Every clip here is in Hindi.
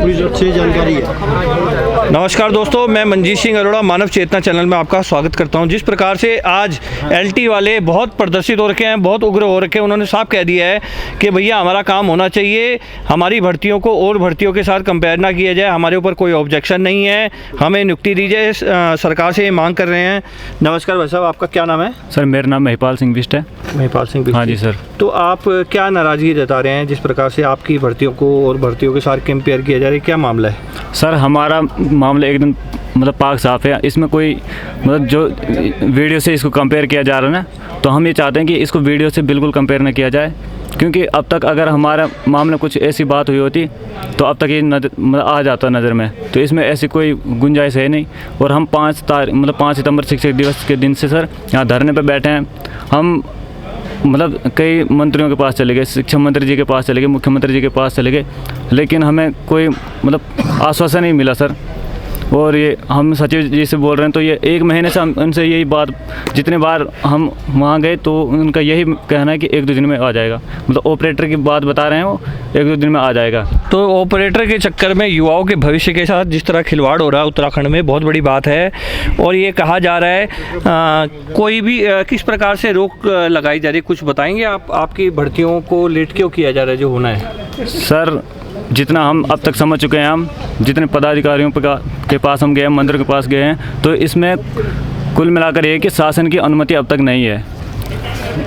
पूरी अच्छी जानकारी है। नमस्कार दोस्तों, मैं मंजीत सिंह अरोड़ा मानव चेतना चैनल में आपका स्वागत करता हूं। जिस प्रकार से आज एलटी वाले बहुत प्रदर्शित हो रखे हैं, बहुत उग्र हो रखे हैं, उन्होंने साफ कह दिया है कि भैया हमारा काम होना चाहिए, हमारी भर्तियों को और भर्तियों के साथ कंपेयर ना किया जाए, हमारे ऊपर कोई ऑब्जेक्शन नहीं है, हमें नियुक्ति दी जाए, सरकार से ये मांग कर रहे हैं। नमस्कार भाई साहब, आपका क्या नाम है? सर मेरा नाम महिपाल सिंह बिष्ट है। महिपाल सिंह बिष्ट। हाँ जी सर। तो आप क्या नाराज़गी जता रहे हैं जिस प्रकार से आपकी भर्तियों को और भर्तियों के साथ कंपेयर किया जा रहा है, क्या मामला है? सर हमारा मामला एकदम पाक साफ है। इसमें कोई जो वीडियो से इसको कंपेयर किया जा रहा है ना, तो हम ये चाहते हैं कि इसको वीडियो से बिल्कुल कंपेयर ना किया जाए, क्योंकि अब तक अगर हमारा मामला कुछ ऐसी बात हुई होती तो अब तक ये आ जाता नज़र में। तो इसमें ऐसी कोई गुंजाइश है नहीं। और हम 5 सितंबर शिक्षक दिवस के दिन से सर यहाँ धरने पर बैठे हैं। हम कई मंत्रियों के पास चले गए, शिक्षा मंत्री जी के पास चले गए, मुख्यमंत्री जी के पास चले गए, लेकिन हमें कोई आश्वासन नहीं मिला सर। और ये हम सचिव जी से बोल रहे हैं, तो ये 1 महीने से हम उनसे यही बात, जितने बार हम वहाँ गए तो उनका यही कहना है कि 1-2 दिन में आ जाएगा। ऑपरेटर की बात बता रहे हैं, वो 1-2 दिन में आ जाएगा। तो ऑपरेटर के चक्कर में युवाओं के भविष्य के साथ जिस तरह खिलवाड़ हो रहा है उत्तराखंड में, बहुत बड़ी बात है। और ये कहा जा रहा है कोई भी किस प्रकार से रोक लगाई जा रही है, कुछ बताएंगे आप? आपकी भर्तियों को लेट क्यों किया जा रहा है जो होना है? सर जितना हम अब तक समझ चुके हैं, हम जितने पदाधिकारियों के पास हम गए हैं, मंत्री के पास गए हैं, तो इसमें कुल मिलाकर ये कि शासन की अनुमति अब तक नहीं है।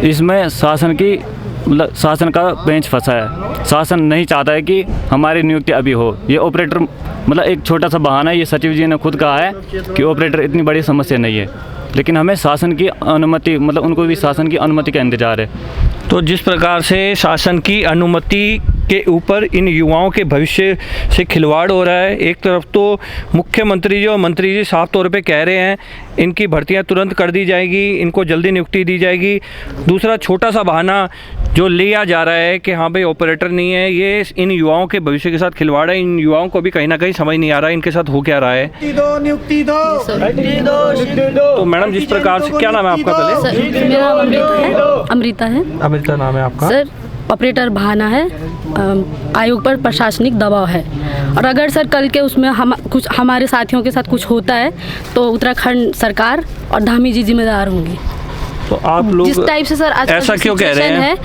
इसमें शासन का पेंच फंसा है। शासन नहीं चाहता है कि हमारी नियुक्ति अभी हो। ये ऑपरेटर एक छोटा सा बहाना है। ये सचिव जी ने खुद कहा है कि ऑपरेटर इतनी बड़ी समस्या नहीं है, लेकिन हमें शासन की अनुमति उनको भी शासन की अनुमति का इंतज़ार है। तो जिस प्रकार से शासन की अनुमति के ऊपर इन युवाओं के भविष्य से खिलवाड़ हो रहा है, एक तरफ तो मुख्यमंत्री जी और मंत्री जी साफ तौर पे कह रहे हैं इनकी भर्तियां तुरंत कर दी जाएगी, इनको जल्दी नियुक्ति दी जाएगी। दूसरा छोटा सा बहाना जो लिया जा रहा है कि हाँ भाई ऑपरेटर नहीं है, ये इन युवाओं के भविष्य के साथ खिलवाड़ है। इन युवाओं को भी कहीं ना कहीं समझ नहीं आ रहा है इनके साथ हो क्या रहा है। तो मैडम जिस प्रकार से, क्या नाम है आपका? पहले मेरा अमृता है। अमृता नाम है आपका? सर ऑपरेटर बहाना है, आयोग पर प्रशासनिक दबाव है। और अगर सर कल के उसमें कुछ हमारे साथियों के साथ कुछ होता है तो उत्तराखंड सरकार और धामी जी जिम्मेदार होंगी। तो आप लोग जिस टाइप से सर आज ऐसा क्यों कह रहे हैं?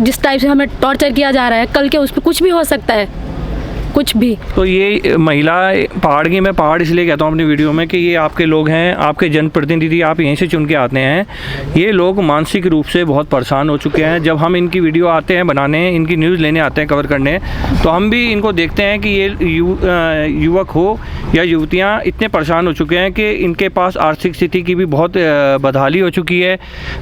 जिस टाइप से हमें टॉर्चर किया जा रहा है, कल के उस पर कुछ भी हो सकता है, कुछ भी। तो ये महिला पहाड़ की, मैं पहाड़ इसलिए कहता हूँ अपनी वीडियो में कि ये आपके लोग हैं, आपके जनप्रतिनिधि, आप यहीं से चुन के आते हैं। ये लोग मानसिक रूप से बहुत परेशान हो चुके हैं। जब हम इनकी वीडियो आते हैं बनाने, इनकी न्यूज़ लेने आते हैं, कवर करने, तो हम भी इनको देखते हैं कि ये युवक हो या युवतियाँ इतने परेशान हो चुके हैं कि इनके पास आर्थिक स्थिति की भी बहुत बदहाली हो चुकी है।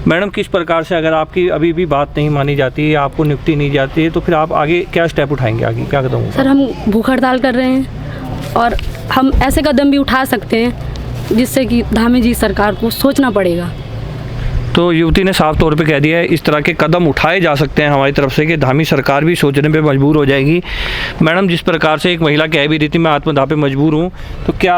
मैडम किस प्रकार से, अगर आपकी अभी भी बात नहीं मानी जाती है, आपको नियुक्ति नहीं जाती है, तो फिर आप आगे क्या स्टेप उठाएंगे? आगे क्या कदम होगा? सर हम भूख हड़ताल कर रहे हैं और हम ऐसे कदम भी उठा सकते हैं जिससे कि धामी जी सरकार को सोचना पड़ेगा। तो युवती ने साफ तौर पे कह दिया है इस तरह के कदम उठाए जा सकते हैं हमारी तरफ से कि धामी सरकार भी सोचने पे मजबूर हो जाएगी। मैडम जिस प्रकार से एक महिला कह भी रही थी मैं आत्मदाह पे मजबूर हूँ, तो क्या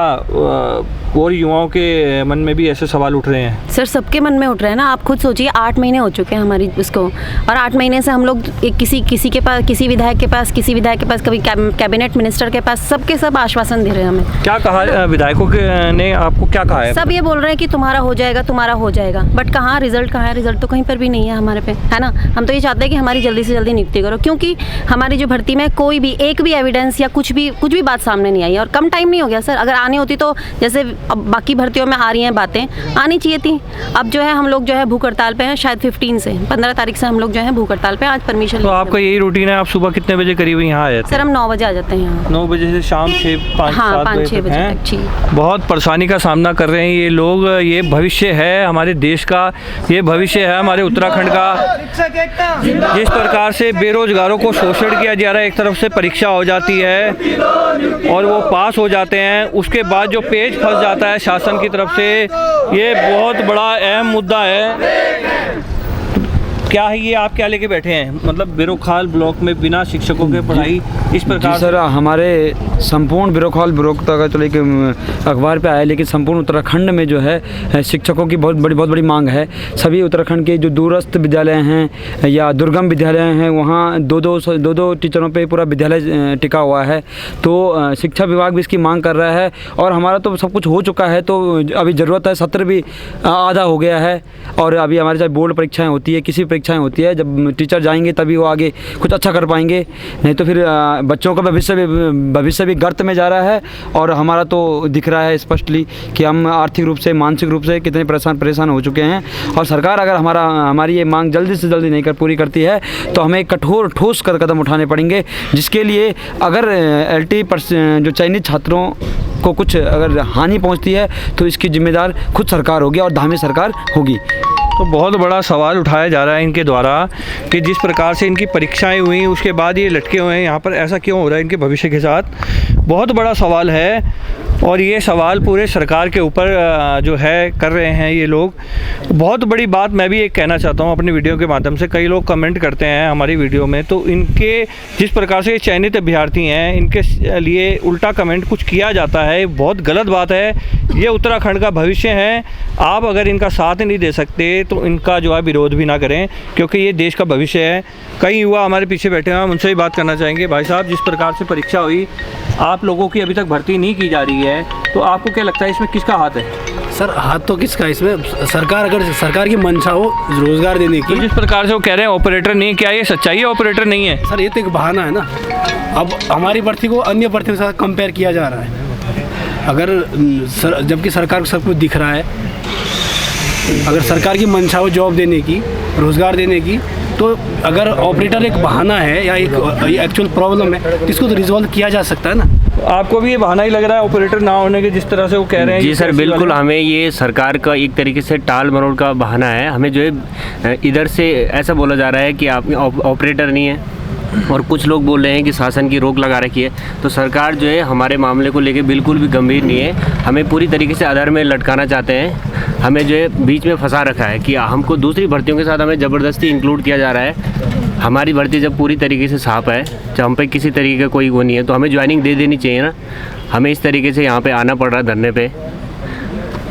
और युवाओं के मन में भी ऐसे सवाल उठ रहे हैं? सर सबके मन में उठ रहे हैं ना। आप खुद सोचिए 8 महीने हो चुके हैं हमारी उसको, और 8 महीने से हम लोग किसी के पास, किसी विधायक के पास, कभी कैबिनेट मिनिस्टर के पास, सबके सब आश्वासन दे रहे हैं हमें। क्या कहा विधायकों ने आपको, क्या कहा है? सब ये बोल रहे हैं कि तुम्हारा हो जाएगा, बट कहाँ रिजल्ट कहाँ है? रिजल्ट तो कहीं पर भी नहीं है हमारे पे, है ना। हम तो ये चाहते हैं कि हमारी जल्दी से जल्दी नियुक्ति करो, क्योंकि हमारी जो भर्ती में कोई भी एक भी एविडेंस या कुछ भी बात सामने नहीं आई है। और कम टाइम नहीं हो गया सर, अगर आनी होती तो जैसे अब बाकी भर्तियों में आ रही हैं बातें, आनी चाहिए थी। अब जो है हम लोग जो है भूख हड़ताल पे हैं, शायद 15 तारीख से हम लोग जो है भूख हड़ताल पे। आज परमिशन। तो आपका यही रूटीन है? आप सुबह कितने बजे करीब यहाँ आए थे? सर हम 9 बजे आ जाते हैं यहाँ। 9 बजे से शाम 5-6 बजे तक जी। बहुत परेशानी का सामना कर रहे हैं ये लोग। ये भविष्य है हमारे देश का, ये भविष्य है हमारे उत्तराखंड का। जिस प्रकार से बेरोजगारों को शोषण किया जा रहा है, एक तरफ से परीक्षा हो जाती है और वो पास हो जाते हैं, उसके बाद जो पेज फंस जाता है शासन की तरफ से, ये बहुत बड़ा अहम मुद्दा है। क्या है ये, आप क्या लेके बैठे हैं? मतलब बिरोखाल ब्लॉक में बिना शिक्षकों के पढ़ाई इस प्रकार सर हमारे संपूर्ण बिरोखाल ब्लॉक तक तो लेकिन अखबार पे आया, लेकिन संपूर्ण उत्तराखंड में जो है शिक्षकों की बहुत बड़ी मांग है। सभी उत्तराखंड के जो दूरस्थ विद्यालय हैं या दुर्गम विद्यालय हैं वहाँ दो टीचरों पे पूरा विद्यालय टिका हुआ है। तो शिक्षा विभाग भी इसकी मांग कर रहा है और हमारा तो सब कुछ हो चुका है, तो अभी ज़रूरत है, सत्र भी आधा हो गया है और अभी हमारे चाहे बोर्ड परीक्षाएं होती है, किसी परीक्षाएं होती है, जब टीचर जाएंगे तभी वो आगे कुछ अच्छा कर पाएंगे, नहीं तो फिर बच्चों का भविष्य भी गर्त में जा रहा है। और हमारा तो दिख रहा है स्पष्टली कि हम आर्थिक रूप से मानसिक रूप से कितने परेशान हो चुके हैं। और सरकार अगर हमारी ये मांग जल्दी से जल्दी नहीं पूरी करती है तो हमें कठोर ठोस कदम उठाने पड़ेंगे, जिसके लिए अगर LT जो चयनित छात्रों को कुछ अगर हानि पहुंचती है तो इसकी जिम्मेदार खुद सरकार होगी और धामी सरकार होगी। तो बहुत बड़ा सवाल उठाया जा रहा है इनके द्वारा कि जिस प्रकार से इनकी परीक्षाएं हुई उसके बाद ये लटके हुए हैं यहाँ पर, ऐसा क्यों हो रहा है इनके भविष्य के साथ, बहुत बड़ा सवाल है। और ये सवाल पूरे सरकार के ऊपर जो है कर रहे हैं ये लोग। बहुत बड़ी बात मैं भी एक कहना चाहता हूँ अपनी वीडियो के माध्यम से, कई लोग कमेंट करते हैं हमारी वीडियो में, तो इनके जिस प्रकार से ये चयनित अभ्यर्थी हैं इनके लिए उल्टा कमेंट कुछ किया जाता है, बहुत गलत बात है। ये उत्तराखंड का भविष्य है, आप अगर इनका साथ नहीं दे सकते तो इनका जो है विरोध भी ना करें, क्योंकि ये देश का भविष्य है। कई युवा हमारे पीछे बैठे हैं, हम उनसे ही बात करना चाहेंगे। भाई साहब, जिस प्रकार से परीक्षा हुई, आप लोगों की अभी तक भर्ती नहीं की जा रही है, तो आपको क्या लगता है इसमें किसका हाथ है? सर हाथ तो किसका है इसमें? सरकार, अगर सरकार की मंशा हो रोजगार देने की। तो जिस प्रकार से वो कह रहे हैं ऑपरेटर नहीं, क्या ये सच्चाई है ऑपरेटर नहीं है? सर ये तो एक बहाना है ना। अब हमारी भर्ती को अन्य भर्तियों के साथ कंपेयर किया जा रहा है, जबकि सरकार को सब कुछ दिख रहा है। अगर सरकार की मंशा हो जॉब देने की, रोज़गार देने की, तो अगर ऑपरेटर एक बहाना है या एक एक्चुअल प्रॉब्लम है तो इसको तो रिजॉल्व किया जा सकता है ना। आपको भी ये बहाना ही लग रहा है ऑपरेटर ना होने के, जिस तरह से वो कह रहे हैं? जी सर, बिल्कुल। हमें ये सरकार का एक तरीके से टाल मरोड़ का बहाना है। हमें जो है इधर से ऐसा बोला जा रहा है कि आप ऑपरेटर नहीं है, और कुछ लोग बोल रहे हैं कि शासन की रोक लगा रखी है। तो सरकार जो है हमारे मामले को लेके बिल्कुल भी गंभीर नहीं है, हमें पूरी तरीके से अधर में लटकाना चाहते हैं। हमें जो है बीच में फंसा रखा है कि हमको दूसरी भर्तियों के साथ हमें ज़बरदस्ती इंक्लूड किया जा रहा है। हमारी भर्ती जब पूरी तरीके से साफ है, जब हम पे किसी तरीके का कोई वो नहीं है, तो हमें ज्वाइनिंग दे देनी चाहिए ना। हमें इस तरीके से यहाँ पे आना पड़ रहा है धरने पे।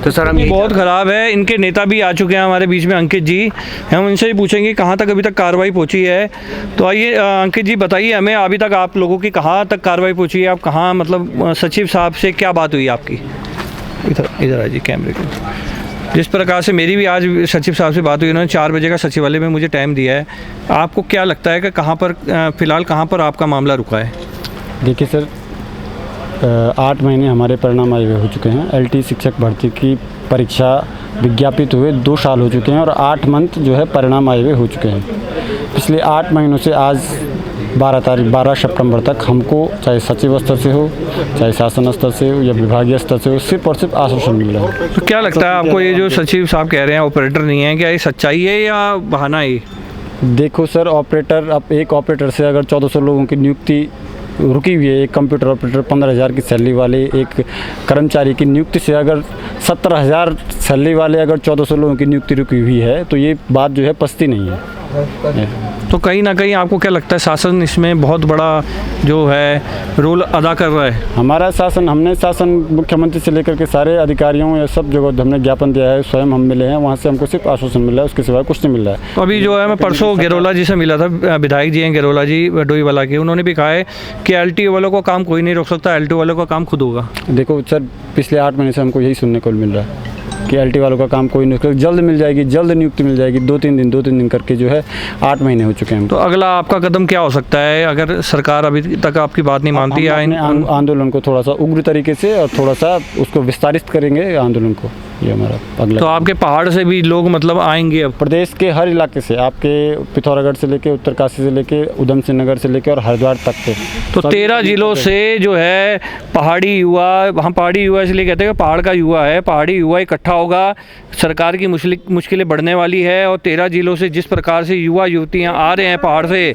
तो सर हम बहुत ख़राब है। इनके नेता भी आ चुके हैं हमारे बीच में, अंकित जी, हम उनसे ही पूछेंगे कहाँ तक अभी तक कार्रवाई पहुँची है। तो आइए अंकित जी बताइए हमें, अभी तक आप लोगों की कहाँ तक कार्रवाई पहुँची है? आप कहाँ, मतलब सचिव साहब से क्या बात हुई आपकी? इधर आइए कैमरे के। जिस प्रकार से मेरी भी आज सचिव साहब से बात हुई, उन्होंने 4 बजे का सचिवालय में मुझे टाइम दिया है। आपको क्या लगता है कि कहाँ पर फ़िलहाल कहाँ पर आपका मामला रुका है? देखिए सर, 8 महीने हमारे परिणाम आए हुए हो चुके हैं। LT शिक्षक भर्ती की परीक्षा विज्ञापित हुए 2 साल हो चुके हैं और 8 मंथ जो है परिणाम आए हुए हो चुके हैं। पिछले 8 महीनों से आज 12 सितंबर तक हमको चाहे सचिव स्तर से हो, चाहे शासन स्तर से हो या विभागीय स्तर से हो, सिर्फ और सिर्फ आश्वासन मिल रहा है। तो क्या लगता है आपको, ये जो सचिव साहब कह रहे हैं ऑपरेटर नहीं है, क्या ये सच्चाई है या बहाना है? देखो सर, ऑपरेटर, अब एक ऑपरेटर से अगर 1400 लोगों की नियुक्ति रुकी हुई है, एक कंप्यूटर ऑपरेटर 15,000 की सैलरी वाले एक कर्मचारी की नियुक्ति से अगर 17,000 सैलरी वाले अगर 1400 लोगों की नियुक्ति रुकी हुई है, तो ये बात जो है पचती नहीं है। तो कहीं ना कहीं आपको क्या लगता है शासन इसमें बहुत बड़ा जो है रोल अदा कर रहा है? हमारा शासन, हमने शासन मुख्यमंत्री से लेकर के सारे अधिकारियों या सब जगह हमने ज्ञापन दिया है, स्वयं हम मिले हैं, वहाँ से हमको सिर्फ आश्वासन मिला है, उसके सिवा कुछ नहीं मिल रहा है। तो अभी जो है मैं परसों गेरोला जी से मिला था, विधायक जी हैं गेरोला जी डोईवाला के, उन्होंने भी कहा है कि LT वालों का काम कोई नहीं रोक सकता, LT वालों का काम खुद होगा। देखो सर, पिछले 8 महीने से हमको यही सुनने को मिल रहा है कि LT वालों का काम कोई नहीं, जल्द मिल जाएगी, जल्द नियुक्ति मिल जाएगी। 2-3 दिन करके जो है 8 महीने हो चुके हैं। तो अगला आपका कदम क्या हो सकता है अगर सरकार अभी तक आपकी बात नहीं मानती है? आंदोलन को थोड़ा सा उग्र तरीके से और थोड़ा सा उसको विस्तारित करेंगे आंदोलन को, ये हमारा अगला। तो आपके पहाड़ से भी लोग मतलब आएंगे? अब प्रदेश के हर इलाके से, आपके पिथौरागढ़ से लेके उत्तरकाशी से लेके उधम सिंह नगर से लेके और हरिद्वार तक के, तो 13 जिलों से जो है पहाड़ी युवा, हम पहाड़ी युवा इसलिए कहते हैं कि पहाड़ का युवा है, पहाड़ी युवा इकट्ठा होगा। सरकार की मुश्किलें बढ़ने वाली है और 13 जिलों से जिस प्रकार से युवा युवतियां आ रहे हैं पहाड़ से,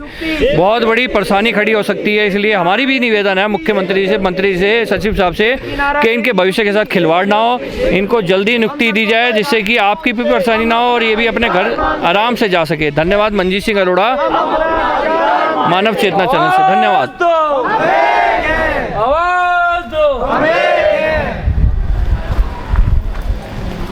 बहुत बड़ी परेशानी खड़ी हो सकती है। इसलिए हमारी भी निवेदन है मुख्यमंत्री से, मंत्री से, सचिव साहब से कि इनके भविष्य के साथ खिलवाड़ ना हो, इनको जल्दी ये नियुक्ति दी जाए जिससे कि आपकी भी परेशानी ना हो और ये भी अपने घर आराम से जा सके। धन्यवाद। मनजीत सिंह अरोड़ा, मानव चेतना चैनल से धन्यवाद।